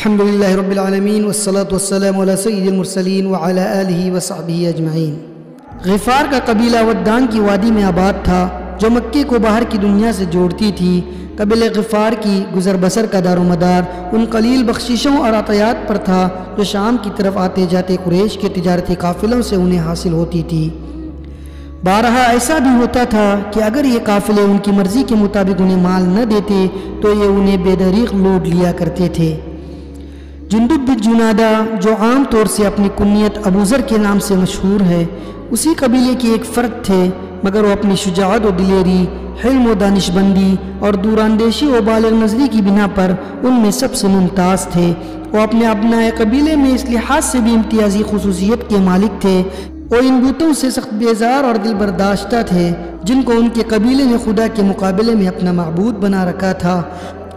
الحمدللہ رب العالمین والصلاة والسلام علی سید المرسلین وعلی آلہ وصحبہ اجمعین۔ غفار کا قبیلہ ودان کی وادی میں آباد تھا جو مکے کو باہر کی دنیا سے جوڑتی تھی۔ قبیلہ غفار کی گزر بسر کا دار و مدار ان قلیل بخششوں اور عطیات پر تھا جو شام کی طرف آتے جاتے قریش کے تجارتی قافلوں سے انہیں حاصل ہوتی تھی۔ بارہا ایسا بھی ہوتا تھا کہ اگر یہ قافلے ان کی مرضی کے مطابق انہیں مال نہ دیتے تو یہ انہیں بے دریغ لوٹ لیا کرتے تھے۔ جندب بن جنادہ جو عام طور سے اپنی کنیت ابو ذر کے نام سے مشہور ہے، اسی قبیلے کے ایک فرد تھے، مگر وہ اپنی شجاعت و دلیری، حلم و دانش بندی اور دوراندیشی و بالغ نظری کی بنا پر ان میں سب سے ممتاز تھے۔ وہ اپنے ابنائے قبیلے میں اس لحاظ سے بھی امتیازی خصوصیت کے مالک تھے، وہ ان بتوں سے سخت بیزار اور دل برداشتہ تھے جن کو ان کے قبیلے نے خدا کے مقابلے میں اپنا معبود بنا رکھا تھا۔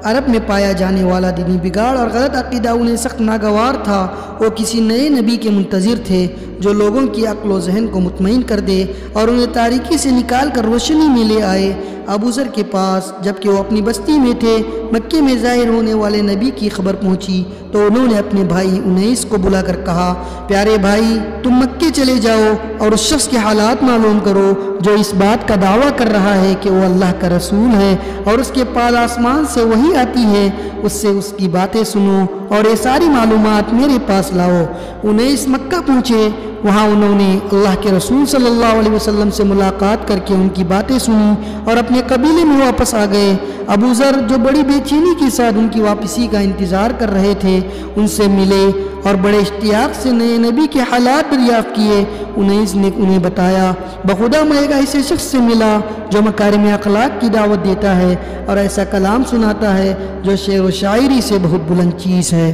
عرب میں پایا جانے والا دینی بگاڑ اور غلط عقیدہ انہیں سخت ناگوار تھا۔ وہ کسی نئے نبی کے منتظر تھے جو لوگوں کی عقل و ذہن کو مطمئن کر دے اور انہیں تاریکی سے نکال کر روشنی میں لے آئے۔ ابو ذر کے پاس جبکہ وہ اپنی بستی میں تھے، مکے میں ظاہر ہونے والے نبی کی خبر پہنچی تو انہوں نے اپنے بھائی انیس کو بلا کر کہا، پیارے بھائی، تم مکے چلے جاؤ اور اس شخص کے حالات معلوم کرو جو اس بات کا دعویٰ کر رہا ہے کہ وہ اللہ کا رسول ہے اور اس کے پاس آسمان سے وحی آتی ہے، اس سے اس کی باتیں سنو اور یہ ساری معلومات میرے پاس لاؤ۔ انیس مکہ پہنچے، وہاں انہوں نے اللہ کے رسول صلی اللہ علیہ وسلم سے ملاقات کر کے ان کی باتیں سنی اور اپنے قبیلے میں واپس آ گئے۔ ابو ذر جو بڑی بے چینی کے ساتھ ان کی واپسی کا انتظار کر رہے تھے، ان سے ملے اور بڑے اشتیاق سے نئے نبی کے حالات دریافت کیے۔ انیس نے انہیں بتایا، بخدا میں ایک ایسے شخص سے ملا جو مکارم اخلاق کی دعوت دیتا ہے اور ایسا کلام سناتا ہے جو شعر و شاعری سے بہت بلند چیز ہے۔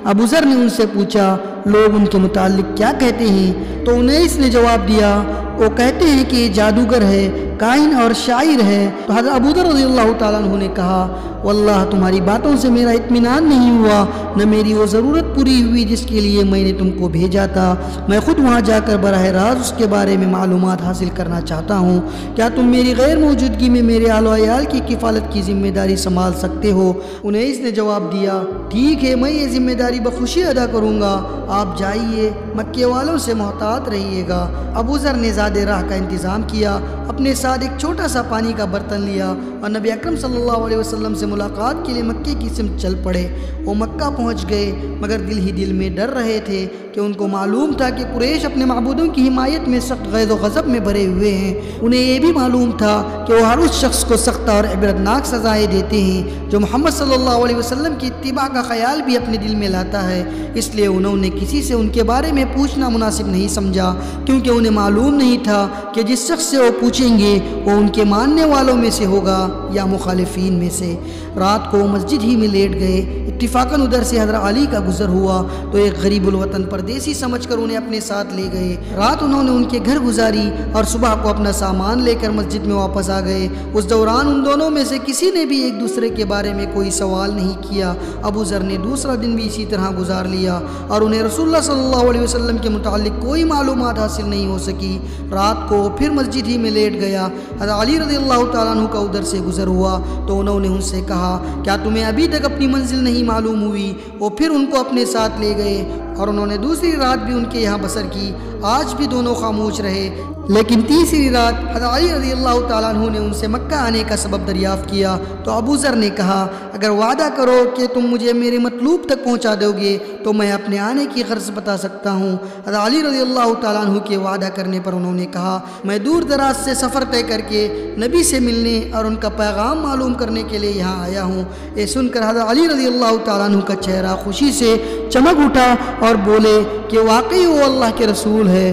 ابو ذر نے ان سے پوچھا، لوگ ان کے متعلق کیا کہتے ہیں؟ تو انیس نے جواب دیا، وہ کہتے ہیں کہ یہ جادوگر ہے، کاہن اور شاعر ہے۔ تو حضرت ابو ذر رضی اللہ تعالیٰ عنہ نے کہا، واللہ تمہاری باتوں سے میرا اطمینان نہیں ہوا، نہ میری وہ ضرورت پوری ہوئی جس کے لیے میں نے تم کو بھیجا تھا۔ میں خود وہاں جا کر براہ راست اس کے بارے میں معلومات حاصل کرنا چاہتا ہوں۔ کیا تم میری غیر موجودگی میں میرے آل و عیال کی کفالت کی ذمہ داری سنبھال سکتے ہو؟ انیس نے جواب دیا، ٹھیک ہے، میں یہ ذمہ داری بخوشی ادا کروں گا، آپ جائیے، مکے والوں سے محتاط رہیے گا۔ ابو ذر نے زاد راہ کا انتظام کیا، اپنے ساتھ ایک چھوٹا سا پانی کا برتن لیا اور نبی اکرم صلی اللہ علیہ وسلم سے ملاقات کے لیے مکے کی سمت چل پڑے۔ وہ مکہ پہنچ گئے مگر دل ہی دل میں ڈر رہے تھے کہ ان کو معلوم تھا کہ قریش اپنے معبودوں کی حمایت میں سخت غیظ و غضب میں بھرے ہوئے ہیں۔ انہیں یہ بھی معلوم تھا کہ وہ ہر اس شخص کو سخت اور عبرتناک سزائیں دیتے ہیں جو محمد صلی اللہ علیہ وسلم کی اتباع کا خیال بھی اپنے دل میں لاتا ہے۔ اس لیے انہوں نے کسی سے ان کے بارے میں پوچھنا مناسب نہیں سمجھا، کیونکہ انہیں معلوم نہیں تھا کہ جس شخص سے وہ پوچھیں گے وہ ان کے ماننے والوں میں سے ہوگا یا مخالفین میں سے۔ رات کو وہ مسجد ہی میں لیٹ گئے۔ اتفاقاً ادھر سے حضرت علی کا گزر ہوا تو ایک غریب الوطن پردیسی سمجھ کر انہیں اپنے ساتھ لے گئے۔ رات انہوں نے ان کے گھر گزاری اور صبح کو اپنا سامان لے کر مسجد میں واپس آ گئے۔ اس دوران ان دونوں میں سے کسی نے بھی ایک دوسرے کے بارے میں کوئی سوال نہیں کیا۔ ابو ذر نے دوسرا دن بھی اسی طرح گزار لیا اور انہیں رسول اللہ صلی اللہ علیہ وسلم کے متعلق کوئی معلومات حاصل نہیں ہو سکی۔ رات کو پھر مسجد ہی میں لیٹ گیا۔ حضرت علی رضی اللہ تعالیٰ عنہ کا ادھر سے گزر ہوا تو انہوں نے ان سے کہا، کیا تمہیں ابھی تک اپنی منزل نہیں معلوم ہوئی؟ وہ پھر ان کو اپنے ساتھ لے گئے اور انہوں نے دوسری رات بھی ان کے یہاں بسر کی۔ آج بھی دونوں خاموش رہے، لیکن تیسری رات حضرت علی رضی اللہ تعالیٰ عنہ نے ان سے مکہ آنے کا سبب دریافت کیا تو ابو ذر نے کہا، اگر وعدہ کرو کہ تم مجھے میرے مطلوب تک پہنچا دو گے تو میں اپنے آنے کی غرض بتا سکتا ہوں۔ حضرت علی رضی اللہ تعالیٰ عنہ کے وعدہ کرنے پر انہوں نے کہا، میں دور دراز سے سفر طے کر کے نبی سے ملنے اور ان کا پیغام معلوم کرنے کے لیے یہاں آیا ہوں۔ یہ سن کر حضرت علی رضی اللہ تعالیٰ عنہ کا چہرہ خوشی سے چمک اٹھا اور بولے کہ واقعی وہ اللہ کے رسول ہے۔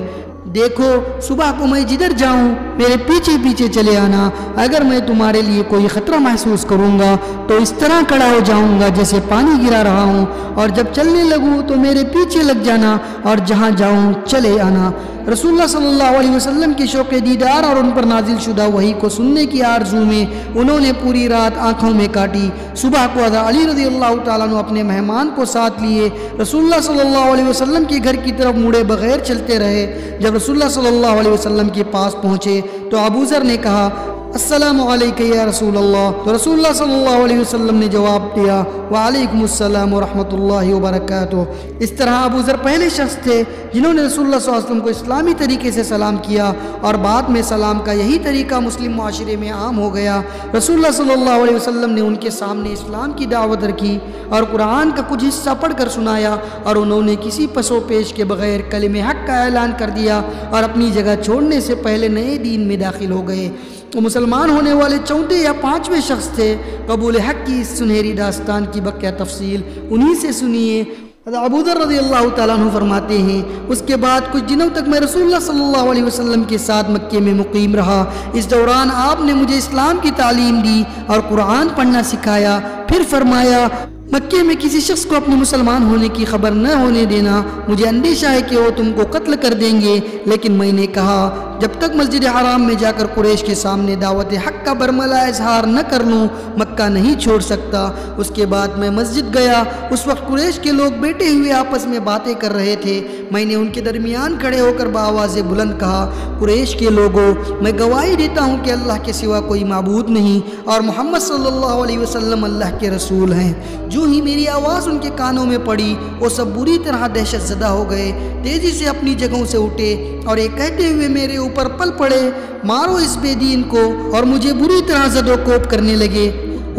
دیکھو، صبح کو میں جدھر جاؤں میرے پیچھے پیچھے چلے آنا۔ اگر میں تمہارے لیے کوئی خطرہ محسوس کروں گا تو اس طرح کھڑا ہو جاؤں گا جیسے پانی گرا رہا ہوں، اور جب چلنے لگوں تو میرے پیچھے لگ جانا اور جہاں جاؤں چلے آنا۔ رسول اللہ صلی اللہ علیہ وسلم کی شوق دیدار اور ان پر نازل شدہ وحی کو سننے کی آرزو میں انہوں نے پوری رات آنکھوں میں کاٹی۔ صبح کو حضرت علی رضی اللہ تعالیٰ عنہ اپنے مہمان کو ساتھ لیے رسول اللہ صلی اللہ علیہ وسلم کے گھر کی طرف مڑے بغیر چلتے رہے۔ جب رسول اللہ صلی اللہ علیہ وسلم کے پاس پہنچے تو ابو ذر نے کہا، السلام علیکم یا رسول اللہ، تو رسول اللہ صلی اللہ علیہ وسلم نے جواب دیا وعلیکم السلام ورحمۃ اللہ وبرکاتہ۔ اس طرح ابو ذر پہلے شخص تھے جنہوں نے رسول اللہ صلی اللہ علیہ وسلم کو اسلامی طریقے سے سلام کیا، اور بعد میں سلام کا یہی طریقہ مسلم معاشرے میں عام ہو گیا۔ رسول اللہ صلی اللہ علیہ وسلم نے ان کے سامنے اسلام کی دعوت رکھی اور قرآن کا کچھ حصہ پڑھ کر سنایا، اور انہوں نے کسی پس و پیش کے بغیر کلمہ حق کا اعلان کر دیا اور اپنی جگہ چھوڑنے سے پہلے نئے دین میں داخل ہو گئے۔ وہ مسلمان ہونے والے چوتھے یا پانچویں شخص تھے۔ قبول حق کی اس سنہری داستان کی بقیہ تفصیل انہی سے سنیے۔ ابو ذر رضی اللہ تعالیٰ عنہ فرماتے ہیں، اس کے بعد کچھ دنوں تک میں رسول اللہ صلی اللہ علیہ وسلم کے ساتھ مکے میں مقیم رہا۔ اس دوران آپ نے مجھے اسلام کی تعلیم دی اور قرآن پڑھنا سکھایا۔ پھر فرمایا، مکے میں کسی شخص کو اپنے مسلمان ہونے کی خبر نہ ہونے دینا، مجھے اندیشہ ہے کہ وہ تم کو قتل کر دیں گے۔ لیکن میں نے کہا، جب تک مسجد حرام میں جا کر قریش کے سامنے دعوت حق کا برملا اظہار نہ کر لوں، مکہ نہیں چھوڑ سکتا۔ اس کے بعد میں مسجد گیا۔ اس وقت قریش کے لوگ بیٹھے ہوئے آپس میں باتیں کر رہے تھے۔ میں نے ان کے درمیان کھڑے ہو کر بآواز بلند کہا، قریش کے لوگوں، میں گواہی دیتا ہوں کہ اللہ کے سوا کوئی معبود نہیں اور محمد صلی اللہ علیہ وسلم اللہ کے رسول ہیں۔ جو ہی میری آواز ان کے کانوں میں پڑی، وہ سب بری طرح دہشت زدہ ہو گئے، تیزی سے اپنی جگہوں سے اٹھے اور یہ کہتے ہوئے میرے اوپر پل پڑے، مارو اس بے دین کو، اور مجھے بری طرح زد و کوب کرنے لگے۔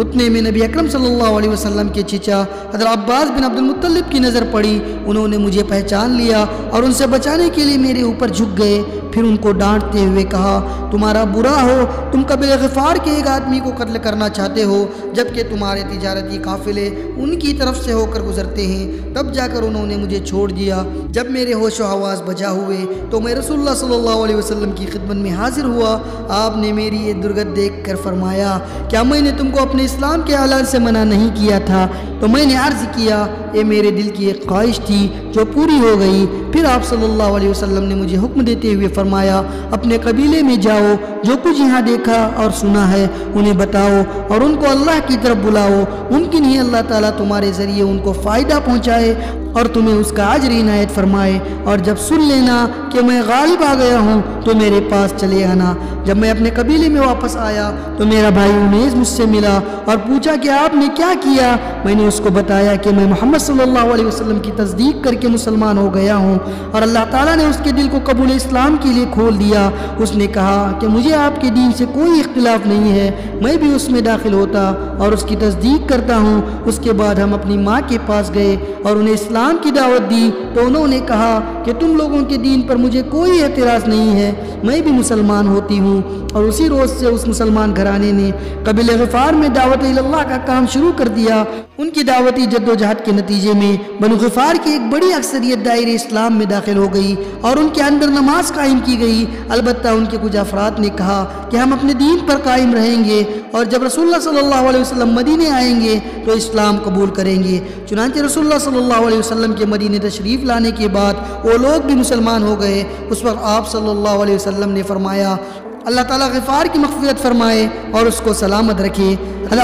اتنے میں نبی اکرم صلی اللہ علیہ وسلم کے چچا حضرت عباس بن عبد المطلب کی نظر پڑی۔ انہوں نے مجھے پہچان لیا اور ان سے بچانے کے لیے میرے اوپر جھک گئے۔ پھر ان کو ڈانٹتے ہوئے کہا، تمہارا برا ہو، تم قبیلہ غفار کے ایک آدمی کو قتل کرنا چاہتے ہو، جبکہ تمہارے تجارتی قافلے ان کی طرف سے ہو کر گزرتے ہیں۔ تب جا کر انہوں نے مجھے چھوڑ دیا۔ جب میرے ہوش و حواس بجا ہوئے تو میں رسول اللہ صلی اللہ علیہ وسلم کی خدمت میں حاضر ہوا۔ آپ نے میری یہ درگت دیکھ کر فرمایا، کیا میں نے تم کو اپنے اسلام کے اعلان سے منع نہیں کیا تھا؟ تو میں نے عرض کیا، یہ میرے دل کی ایک خواہش تھی جو پوری ہو گئی۔ پھر آپ صلی اللہ علیہ وسلم نے مجھے حکم دیتے ہوئے فرمایا، اپنے قبیلے میں جاؤ، جو کچھ یہاں دیکھا اور سنا ہے انہیں بتاؤ اور ان کو اللہ کی طرف بلاؤ۔ ممکن ہی اللہ تعالیٰ تمہارے ذریعے ان کو فائدہ پہنچائے اور تمہیں اس کا اجر عنایت فرمائے، اور جب سن لینا کہ میں غالب آ گیا ہوں تو میرے پاس چلے آنا۔ جب میں اپنے قبیلے میں واپس آیا تو میرا بھائی انیس مجھ سے ملا اور پوچھا کہ آپ نے کیا کیا؟ میں نے اس کو بتایا کہ میں محمد صلی اللہ علیہ وسلم کی تصدیق کر کے مسلمان ہو گیا ہوں اور اللہ تعالیٰ نے اس کے دل کو قبول اسلام کے لیے کھول دیا۔ اس نے کہا کہ مجھے آپ کے دین سے کوئی اختلاف نہیں ہے، میں بھی اس میں داخل ہوتا اور اس کی تصدیق کرتا ہوں۔ اس کے بعد ہم اپنی ماں کے پاس گئے اور انہیں اسلام کی دعوت دی تو انہوں نے کہا کہ تم لوگوں کے دین پر مجھے کوئی اعتراض نہیں ہے، میں بھی مسلمان ہوتی ہوں۔ اور اسی روز سے اس مسلمان گھرانے نے قبیلہ غفار میں دعوت اللہ کا کام شروع کر دیا۔ ان کی دعوتی جد و جہد کے نتیجے میں بنو غفار کی ایک بڑی اکثریت دائرے اسلام میں داخل ہو گئی اور ان کے اندر نماز قائم کی گئی۔ البتہ ان کے کچھ افراد نے کہا کہ ہم اپنے دین پر قائم رہیں گے اور جب رسول اللہ صلی اللہ علیہ وسلم مدینے آئیں گے تو اسلام قبول کریں گے۔ چنانچہ رسول اللہ صلی اللہ علیہ وسلم کے مدینے تشریف لانے کے بعد وہ لوگ بھی مسلمان ہو گئے۔ اس وقت آپ صلی اللہ علیہ وسلم نے فرمایا، اللہ تعالیٰ غفار کی مغفرت فرمائے اور اس کو سلامت رکھے۔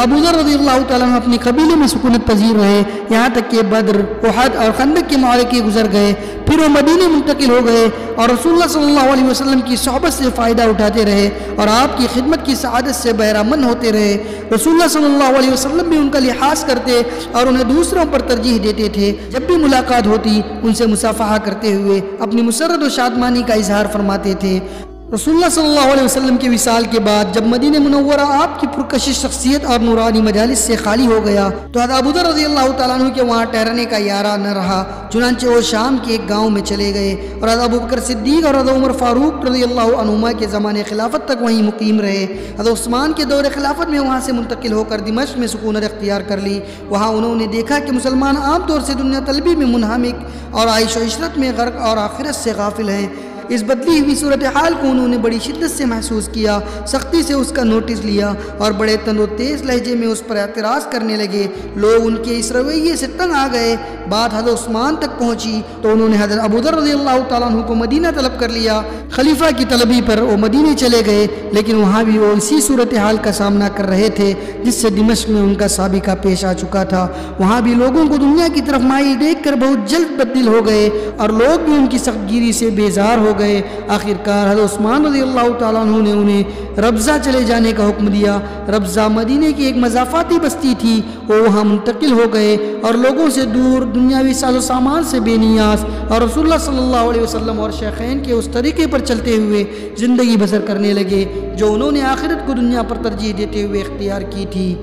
ابو ذر رضی اللہ تعالیٰ عنہ اپنی قبیلے میں سکونت پذیر رہے، یہاں تک کہ بدر، احد اور خندق کے معرکے گزر گئے۔ پھر وہ مدینے منتقل ہو گئے اور رسول اللہ صلی اللہ علیہ وسلم کی صحبت سے فائدہ اٹھاتے رہے اور آپ کی خدمت کی سعادت سے بہرہ مند ہوتے رہے۔ رسول اللہ صلی اللہ علیہ وسلم بھی ان کا لحاظ کرتے اور انہیں دوسروں پر ترجیح دیتے تھے۔ جب بھی ملاقات ہوتی ان سے مصافحہ کرتے ہوئے اپنی مسرت و شادمانی کا اظہار فرماتے تھے۔ رسول اللہ صلی اللہ علیہ وسلم کے وصال کے بعد جب مدینہ منورہ آپ کی پرکشش شخصیت اور نورانی مجالس سے خالی ہو گیا تو حضرت ابو ذر رضی اللہ تعالیٰ عنہ کے وہاں ٹھہرنے کا یارہ نہ رہا، چنانچہ وہ شام کے ایک گاؤں میں چلے گئے اور حضرت ابوبکر صدیق اور حضرت عمر فاروق رضی اللہ عنہما کے زمانے خلافت تک وہیں مقیم رہے۔ حضرت عثمان کے دور خلافت میں وہاں سے منتقل ہو کر دمشق میں سکونت اختیار کر لی۔ وہاں انہوں نے دیکھا کہ مسلمان عام طور سے دنیا طلبی میں منہمک اور عیش و عشرت میں غرق اور آخرت سے غافل ہیں۔ اس بدلی ہوئی صورتحال کو انہوں نے بڑی شدت سے محسوس کیا، سختی سے اس کا نوٹس لیا اور بڑے تند و تیز لہجے میں اس پر اعتراض کرنے لگے۔ لوگ ان کے اس رویے سے تنگ آ گئے۔ بات حضرت عثمان تک پہنچی تو انہوں نے حضرت ابو ذر رضی اللہ تعالیٰ عنہ کو مدینہ طلب کر لیا۔ خلیفہ کی طلبی پر وہ مدینے چلے گئے، لیکن وہاں بھی وہ اسی صورتحال کا سامنا کر رہے تھے جس سے دمشق میں ان کا سابقہ پیش آ چکا تھا۔ وہاں بھی لوگوں کو دنیا کی طرف مائل دیکھ کر بہت جلد بدل ہو گئے اور لوگ بھی ان کی سخت گیری سے بیزار ہو گئے۔ آخرکار حضرت عثمان رضی اللہ تعالیٰ عنہ نے انہیں ربضہ چلے جانے کا حکم دیا۔ ربضہ مدینے کی ایک مضافاتی بستی تھی، وہ وہاں منتقل ہو گئے اور لوگوں سے دور، دنیاوی ساز و سامان سے بے نیاز، اور رسول اللہ صلی اللہ علیہ وسلم اور شیخین کے اس طریقے پر چلتے ہوئے زندگی بسر کرنے لگے جو انہوں نے آخرت کو دنیا پر ترجیح دیتے ہوئے اختیار کی تھی۔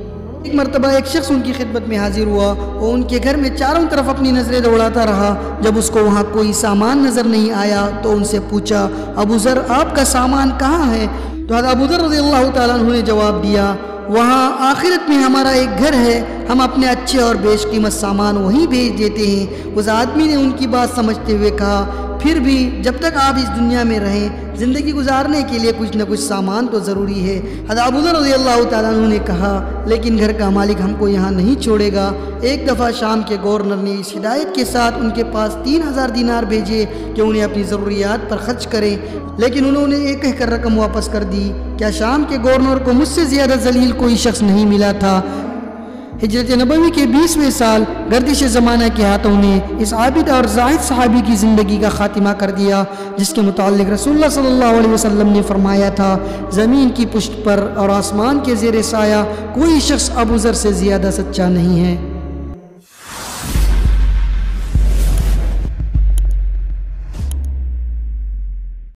ایک مرتبہ ایک شخص ان کی خدمت میں حاضر ہوا، وہ ان کے گھر میں چاروں طرف اپنی نظریں دوڑاتا رہا۔ جب اس کو وہاں کوئی سامان نظر نہیں آیا تو ان سے پوچھا، ابو ذر آپ کا سامان کہاں ہے؟ تو حضرت ابو ذر رضی اللہ تعالیٰ عنہ نے جواب دیا، وہاں آخرت میں ہمارا ایک گھر ہے، ہم اپنے اچھے اور بیش قیمت سامان وہیں بھیج دیتے ہیں۔ اس آدمی نے ان کی بات سمجھتے ہوئے کہا، پھر بھی جب تک آپ اس دنیا میں رہیں، زندگی گزارنے کے لیے کچھ نہ کچھ سامان تو ضروری ہے۔ حضرت ابو ذر رضی اللہ تعالیٰ عنہ نے کہا، لیکن گھر کا مالک ہم کو یہاں نہیں چھوڑے گا۔ ایک دفعہ شام کے گورنر نے اس ہدایت کے ساتھ ان کے پاس 3000 دینار بھیجے کہ انہیں اپنی ضروریات پر خرچ کریں، لیکن انہوں نے ایک کہہ کر رقم واپس کر دی۔ کیا شام کے گورنر کو مجھ سے زیادہ ذلیل کوئی شخص نہیں ملا تھا؟ ہجرت نبوی کے 20ویں سال گردش زمانہ کے ہاتھوں نے اس عابد اور زاہد صحابی کی زندگی کا خاتمہ کر دیا، جس کے متعلق رسول اللہ صلی اللہ علیہ وسلم نے فرمایا تھا، زمین کی پشت پر اور آسمان کے زیر سایہ کوئی شخص ابو ذر سے زیادہ سچا نہیں ہے۔